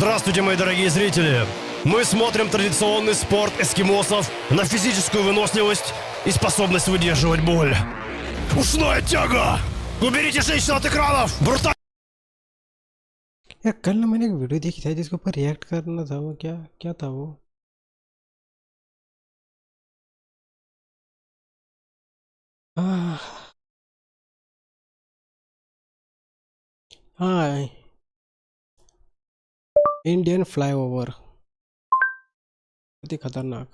Здравствуйте, мои дорогие зрители! Мы смотрим традиционный спорт эскимосов на физическую выносливость и способность выдерживать боль. Ушная тяга! Уберите женщин от экранов! Брутально! यार कल ना मैंने एक वीडियो देखी था जिसके ऊपर रिएक्ट करना था। वो क्या क्या था वो? आह, हाँ, इंडियन फ्लाईओवर बहुत ही खतरनाक।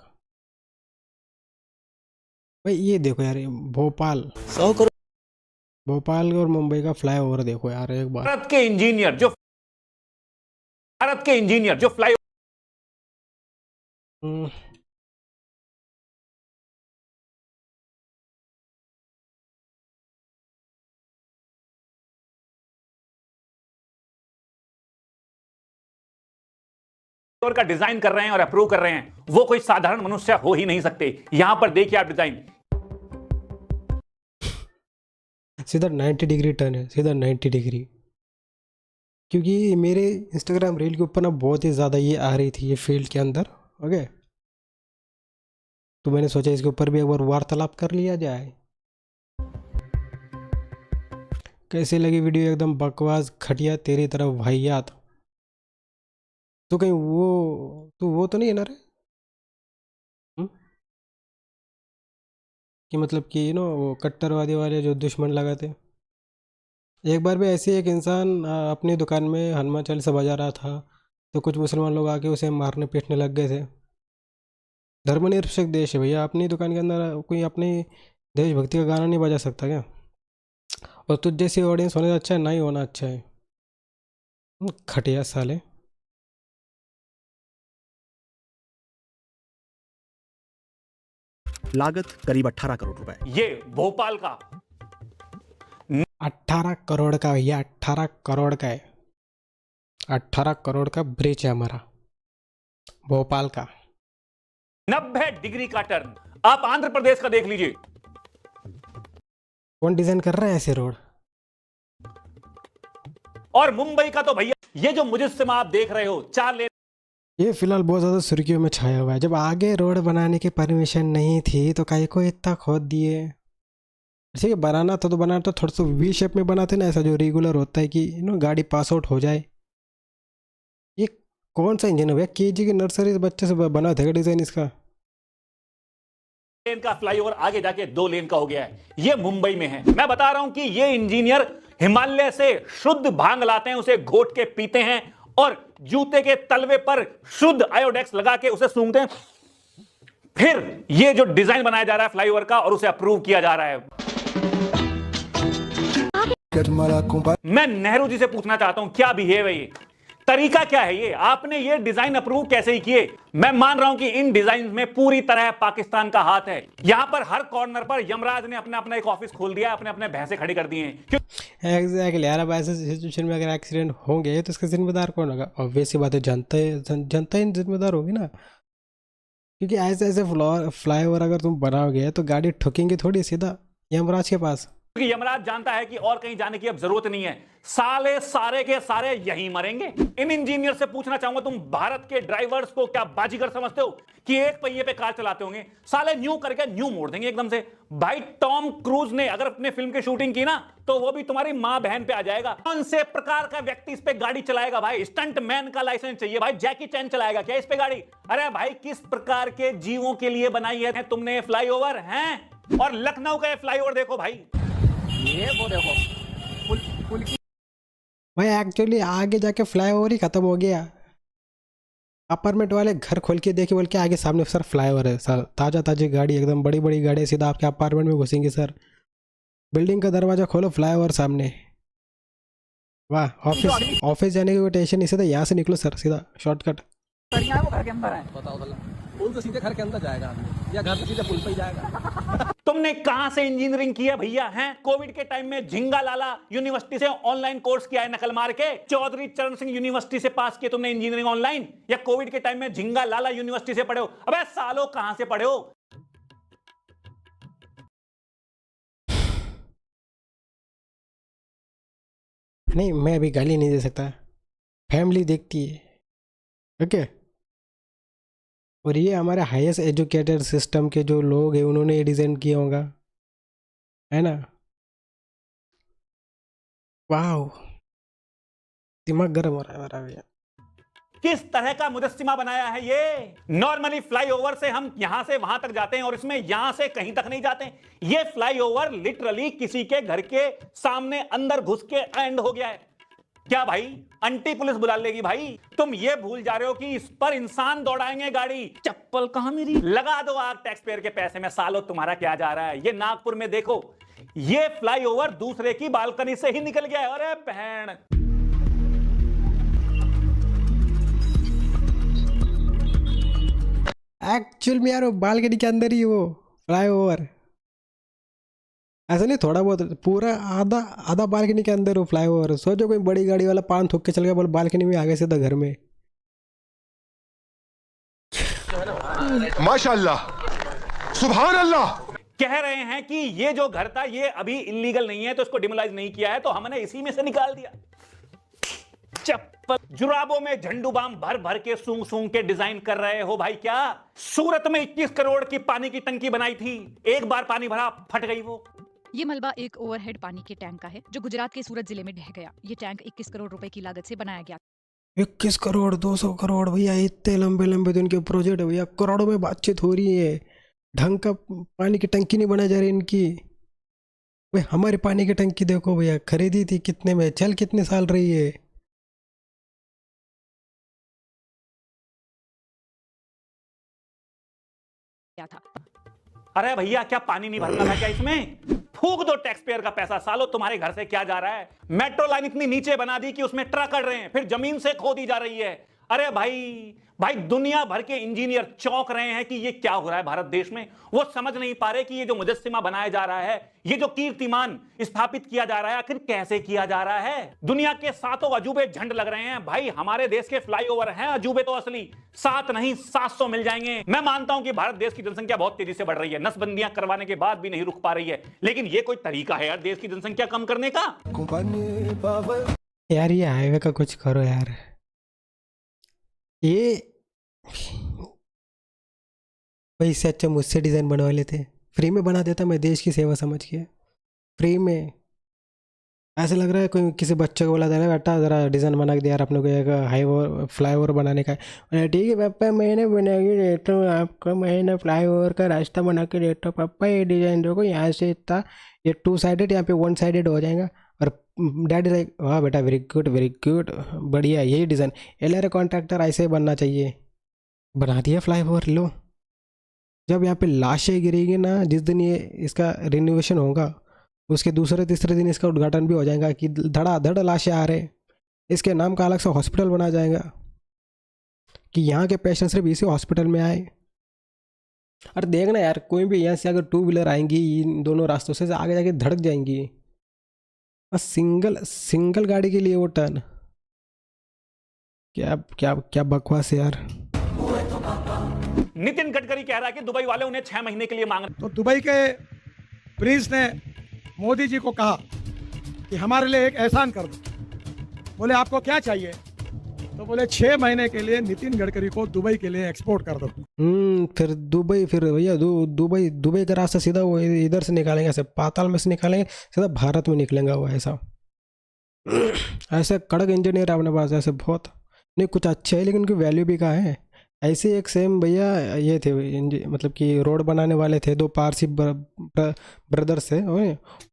भाई ये देखो यार, ये भोपाल 100 करोड़ भोपाल और मुंबई का फ्लाईओवर देखो यार एक बार। भारत के इंजीनियर जो फ्लाई हम्म, ओवर का डिजाइन कर रहे हैं और अप्रूव कर रहे हैं, वो कोई साधारण मनुष्य हो ही नहीं सकते। यहां पर देखिए आप डिजाइन, सीधा 90 डिग्री टर्न है, सीधा 90 डिग्री। क्योंकि मेरे इंस्टाग्राम रील के ऊपर ना बहुत ही ज़्यादा ये आ रही थी ये फील्ड के अंदर। ओके, तो मैंने सोचा इसके ऊपर भी एक बार वार्तालाप कर लिया जाए। कैसे लगी वीडियो? एकदम बकवास, घटिया, तेरी तरफ वाहियात। तो कहीं वो तो नहीं है ना रे? हम्म? कि मतलब कि वो कट्टरवादी वाले जो दुश्मन लगाते। एक बार भी ऐसे एक इंसान अपनी दुकान में हनुमान चालीसा बजा रहा था, तो कुछ मुसलमान लोग आके उसे मारने पीटने लग गए थे। धर्मनिरपेक्ष देश है भैया, अपनी दुकान के अंदर कोई अपनी देशभक्ति का गाना नहीं बजा सकता क्या? और तुझ जैसी ऑडियंस होने से अच्छा है ना ही होना अच्छा है। खटिया साले। लागत करीब 18 करोड़ रुपए। ये भोपाल का 18 करोड़ का भैया, 18 करोड़ का है। 18 करोड़ का ब्रिज है हमारा भोपाल का। 90 डिग्री का टर्न। आप आंध्र प्रदेश का देख लीजिए, कौन डिजाइन कर रहा है ऐसे रोड? और मुंबई का तो भैया ये जो मुजस्समा आप देख रहे हो, 4 लेन ये फिलहाल बहुत ज़्यादा सुर्खियों में छाया हुआ है। जब आगे रोड बनाने की परमिशन नहीं थी तो काहे को इतना खोद दिए? ठीक है, बनाना था तो बनाना तो थोड़ा सा वी शेप में बनाते ना, ऐसा जो रेगुलर होता है कि गाड़ी पास आउट हो जाए। ये कौन सा इंजन है भैया? केजी की नर्सरी से बच्चे से बना था डिज़ाइन इसका। का फ्लाईओवर आगे जाके 2 लेन का हो गया है। ये मुंबई में है। मैं बता रहा हूं कि ये इंजीनियर हिमालय से शुद्ध भांग लाते हैं, उसे घोट के पीते हैं और जूते के तलवे पर शुद्ध आयोडेक्स लगा के उसे सूंघते हैं। फिर ये जो डिजाइन बनाया जा रहा है फ्लाईओवर का और उसे अप्रूव किया जा रहा है। मैं नेहरू जी से पूछना चाहता हूं, क्या बिहेव है ये? तरीका क्या है ये? आपने ये डिजाइन अप्रूव कैसे ही किए? मैं मान रहा हूं कि इन डिजाइन में पूरी तरह पाकिस्तान का हाथ है। यहां पर हर कॉर्नर पर यमराज ने अपना अपना एक ऑफिस खोल दिया, अपने अपने भैंसे खड़ी कर दिए हैं। एग्जैक्टली यार, अब ऐसे सिचुएशन में अगर एक्सीडेंट होंगे तो इसका जिम्मेदार कौन होगा? ऑब्वियस सी बात है, जनता ही जिम्मेदार होगी ना। क्योंकि ऐसे ऐसे फ्लाईओवर अगर तुम बनाओगे तो गाड़ी ठुकेंगे थोड़ी सीधा यमराज के पास। क्योंकि यमराज जानता है कि और कहीं जाने की अब जरूरत नहीं है, साले सारे के सारे यहीं मरेंगे। इन इंजीनियर से पूछना चाहूंगा, तुम भारत के ड्राइवर्स को क्या बाजीगर समझते हो कि एक पहिए पे कार चलाते होंगे? साले न्यू करके न्यू मोड़ देंगे एकदम से। भाई टॉम क्रूज ने अगर अपने फिल्म की शूटिंग की ना, तो वो भी तुम्हारी मां बहन पे आ जाएगा। कौन से प्रकार का व्यक्ति इस पे गाड़ी चलाएगा भाई? स्टंट मैन का लाइसेंस चाहिए भाई। जैकी चैन चलाएगा क्या इस पे गाड़ी? अरे भाई, किस प्रकार के जीवों के लिए बनाई है तुमने ये फ्लाईओवर है? और लखनऊ का ये फ्लाईओवर देखो भाई, ये वो देखो पुल की। भाई एक्चुअली आगे जाके फ्लाईओवर ही खत्म हो गया। अपार्टमेंट वाले घर खोल के देखे, बोल के आगे सामने सर फ्लाईओवर है सर, ताज़ा ताज़ी गाड़ी, एकदम बड़ी बड़ी गाड़ी सीधा आपके अपार्टमेंट में घुसेंगे सर। बिल्डिंग का दरवाजा खोलो, फ्लाईओवर सामने। वाह, ऑफिस जाने की कोई टेंशन नहीं, सीधा यहाँ से निकलो सर, सीधा शॉर्टकट। वो घर के अंदर है। बताओ भला, पुल तो सीधे घर के अंदर जाएगा या घर से सीधे पुल पे ही जाएगा? तुमने कहां से इंजीनियरिंग की है भैया? हैं कोविड के टाइम में झिंगा लाला यूनिवर्सिटी से ऑनलाइन कोर्स किया है नकल मार के? चौधरी चरण सिंह यूनिवर्सिटी से पास किया तुमने इंजीनियरिंग ऑनलाइन? या कोविड के टाइम में झिंगा लाला यूनिवर्सिटी से पढ़े हो? अबे सालों, कहां से पढ़े हो? नहीं, मैं अभी गाली नहीं दे सकता, फैमिली देखती है। ओके। और ये हमारे हाईएस्ट एजुकेटेड सिस्टम के जो लोग हैं उन्होंने ये डिज़ाइन किया होगा, है ना। वाह, दिमाग गर्म हो रहा है मेरा भैया। किस तरह का मुजस्सिमा बनाया है ये। नॉर्मली फ्लाईओवर से हम यहां से वहां तक जाते हैं और इसमें यहां से कहीं तक नहीं जाते। ये फ्लाईओवर लिटरली किसी के घर के सामने अंदर घुस के एंड हो गया है। क्या भाई अंटी पुलिस बुला लेगी भाई। तुम ये भूल जा रहे हो कि इस पर इंसान दौड़ाएंगे गाड़ी। चप्पल कहां मेरी। लगा दो आग टैक्स पेयर के पैसे में। सालों तुम्हारा क्या जा रहा है। ये नागपुर में देखो, ये फ्लाईओवर दूसरे की बालकनी से ही निकल गया है। अरे बहन, एक्चुअल में यार वो बालकनी के अंदर ही वो फ्लाईओवर, ऐसा नहीं थोड़ा बहुत, पूरा आधा आधा बालकनी के अंदर वो फ्लाईओवर। सोचो कोई बड़ी गाड़ी वाला पान थूक के चल गया, बोल बालकनी में आगे सीधा घर में। माशाअल्लाह, सुभान अल्लाह। कह रहे हैं कि ये जो घर था ये अभी इलीगल नहीं है, तो इसको डिमोलाइज नहीं किया है, तो हमने इसी में से निकाल दिया। चप्पल जुराबों में झंडू बाम भर भर के सूंघ सूंघ के डिजाइन कर रहे हो भाई। क्या सूरत में 21 करोड़ की पानी की टंकी बनाई थी, एक बार पानी भरा फट गई वो। ये मलबा एक ओवरहेड पानी के टैंक का है जो गुजरात के सूरत जिले में ढह गया। ये टैंक 21 करोड़ रुपए की लागत से बनाया गया। 21 करोड़ 200 करोड़ भैया, इतने लंबे लंबे तो इनके प्रोजेक्ट है भैया। करोड़ों में बातचीत हो रही है। ढंग का पानी की टंकी नहीं बनाई जा रही इनकी। भाई हमारे पानी की टंकी देखो भैया, खरीदी थी कितने में, चल कितने साल रही है। क्या था। अरे भैया क्या पानी नहीं भरना था क्या इसमें। फूक दो टैक्स पेयर का पैसा। सालो तुम्हारे घर से क्या जा रहा है। मेट्रो लाइन इतनी नीचे बना दी कि उसमें ट्रक अड़ रहे हैं, फिर जमीन से खोदी जा रही है। अरे भाई दुनिया भर के इंजीनियर चौंक रहे हैं कि ये क्या हो रहा है भारत देश में। वो समझ नहीं पा रहे कि ये जो मुजस्सिमा बनाया जा रहा है, ये जो कीर्तिमान स्थापित किया जा रहा है, आखिर कैसे किया जा रहा है। दुनिया के 7 अजूबे झंड लग रहे हैं भाई। हमारे देश के फ्लाईओवर हैं अजूबे तो असली, 7 नहीं 700 मिल जाएंगे। मैं मानता हूं कि भारत देश की जनसंख्या बहुत तेजी से बढ़ रही है, नसबंदियां करवाने के बाद भी नहीं रुक पा रही है, लेकिन ये कोई तरीका है यार देश की जनसंख्या कम करने का। यार ये हाईवे का कुछ करो यार। ये भाई इससे अच्छा मुझसे डिज़ाइन बनवा लेते, फ्री में बना देता मैं देश की सेवा समझ के। फ्री में ऐसा लग रहा है कोई किसी बच्चे को बोला था बेटा ज़रा डिज़ाइन बना के दिया यार अपने को एक हाईवे फ्लाईओवर बनाने का है। ठीक है पापा मैंने बना के देता हूँ आपको, मैंने फ्लाईओवर का रास्ता बना के देता हूँ पापा। ये डिज़ाइन देखो यहाँ से इतना, ये 2 साइडेड यहाँ पे 1 साइडेड हो जाएगा। और डैडी लाइक वाह बेटा वेरी गुड बढ़िया, यही डिज़ाइन। एलआर कॉन्ट्रैक्टर ऐसे ही बनना चाहिए। बना दिया फ्लाईओवर। लो जब यहाँ पे लाशें गिरेगी ना, जिस दिन ये इसका रिनोवेशन होगा उसके दूसरे तीसरे दिन इसका उद्घाटन भी हो जाएगा कि धड़ाधड़ लाशें आ रहे हैं। इसके नाम का अलग सा हॉस्पिटल बना जाएगा कि यहाँ के पेशेंट सिर्फ इसी हॉस्पिटल में आए। और देखना यार कोई भी यहाँ से अगर 2 व्हीलर आएंगी इन दोनों रास्तों से आगे जाके धड़क जाएंगी। और सिंगल गाड़ी के लिए वो टर्न, क्या क्या क्या बकवास है यार। नितिन गडकरी कह रहा है कि दुबई वाले उन्हें 6 महीने के लिए मांग रहे। तो दुबई के प्रिंस ने मोदी जी को कहा कि हमारे लिए एक एहसान कर दो। बोले आपको क्या चाहिए, तो बोले 6 महीने के लिए नितिन गडकरी को दुबई के लिए एक्सपोर्ट कर दो। फिर दुबई, फिर भैया दुबई का रास्ता सीधा वो इधर से निकालेंगे, ऐसे पाताल में से निकालेंगे, सीधा भारत में निकलेगा वो। ऐसा कड़क इंजीनियर अपने पास, ऐसे बहुत नहीं कुछ अच्छे है लेकिन उनकी वैल्यू भी कहाँ है। ऐसे एक सेम भैया ये थे, मतलब कि रोड बनाने वाले थे, 2 पारसी ब्रदर्स थे।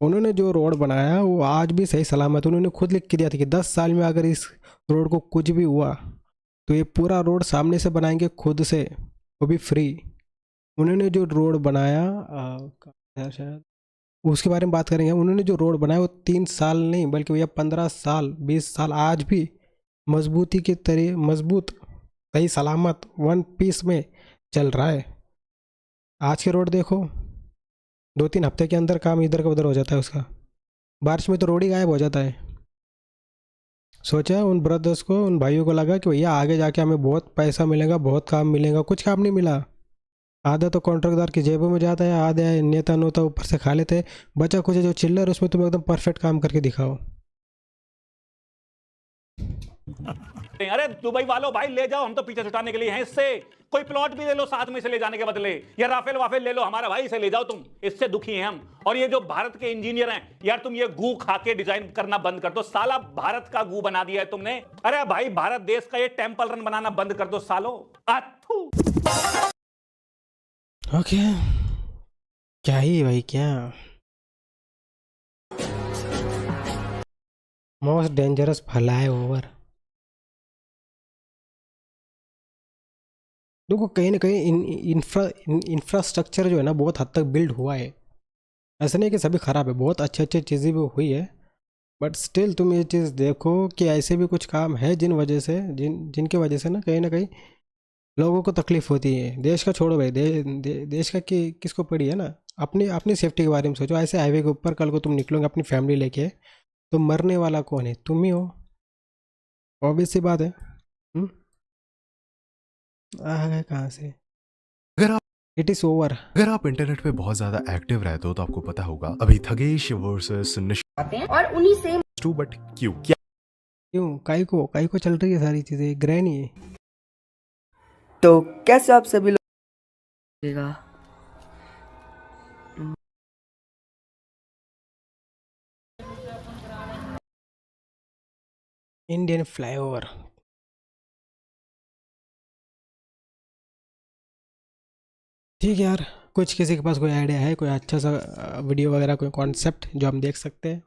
उन्होंने जो रोड बनाया वो आज भी सही सलामत। उन्होंने खुद लिख के दिया था कि 10 साल में अगर इस रोड को कुछ भी हुआ तो ये पूरा रोड सामने से बनाएंगे खुद से, वो भी फ्री। उन्होंने जो रोड बनाया शायद उसके बारे में बात करेंगे। उन्होंने जो रोड बनाया वो 3 साल नहीं बल्कि भैया 15 साल 20 साल आज भी मजबूती के तरह मजबूत सही सलामत 1 पीस में चल रहा है। आज के रोड देखो 2-3 हफ्ते के अंदर काम इधर का उधर हो जाता है उसका। बारिश में तो रोड ही गायब हो जाता है। सोचा उन ब्रदर्स को, उन भाइयों को लगा कि भैया आगे जाके हमें बहुत पैसा मिलेगा, बहुत काम मिलेगा। कुछ काम नहीं मिला। आधा तो कॉन्ट्रैक्टदार की जेबों में जाता है, आधा नेता नोता ऊपर से खा लेते। बचा कुछ जो चिल्लर उसमें तुम एकदम परफेक्ट काम करके दिखाओ। अरे दुबई वालों भाई ले जाओ, हम तो पीछे छुटाने के लिए हैं इससे। कोई प्लॉट भी ले लो साथ में इसे ले जाने के बदले, या राफेल वाफेल ले लो हमारा भाई, इसे ले जाओ तुम, इससे दुखी हैं हम। और ये जो भारत के इंजीनियर हैं यार, तुम ये गू खा के डिजाइन करना बंद कर दो, साला भारत का गू बना दिया है तुमने। अरे भाई भारत देश का ये टेंपल रन बनाना बंद कर दो सालो। ओके, क्या ही भाई, क्या मोस्ट डेंजरस फ्लाईओवर। देखो कहीं ना कहीं इंफ्रास्ट्रक्चर जो है ना बहुत हद तक बिल्ड हुआ है, ऐसा नहीं कि सभी ख़राब है, बहुत अच्छी अच्छी चीज़ें भी हुई है, बट स्टिल तुम ये चीज़ देखो कि ऐसे भी कुछ काम है जिनकी वजह से ना कहीं लोगों को तकलीफ होती है। देश का छोड़ो भाई, देश का किसको पड़ी है ना, अपनी सेफ्टी के बारे में सोचो। ऐसे हाईवे के ऊपर कल को तुम निकलोगे अपनी फैमिली लेके, तो मरने वाला कौन है? तुम ही हो, ऑब्वियस सी बात है। आ गए कहाँ से? It is over. अगर आप इंटरनेट पे बहुत ज्यादा एक्टिव रहते हो तो आपको पता होगा अभी थगेश वर्सेस और उन्हीं से बट क्यों काई को चल रही है सारी चीजें, ग्रैनी है। तो कैसे आप सभी लोग इंडियन फ्लाईओवर। ठीक है यार, कुछ किसी के पास कोई आइडिया है, कोई अच्छा सा वीडियो वगैरह, कोई कॉन्सेप्ट जो हम देख सकते हैं?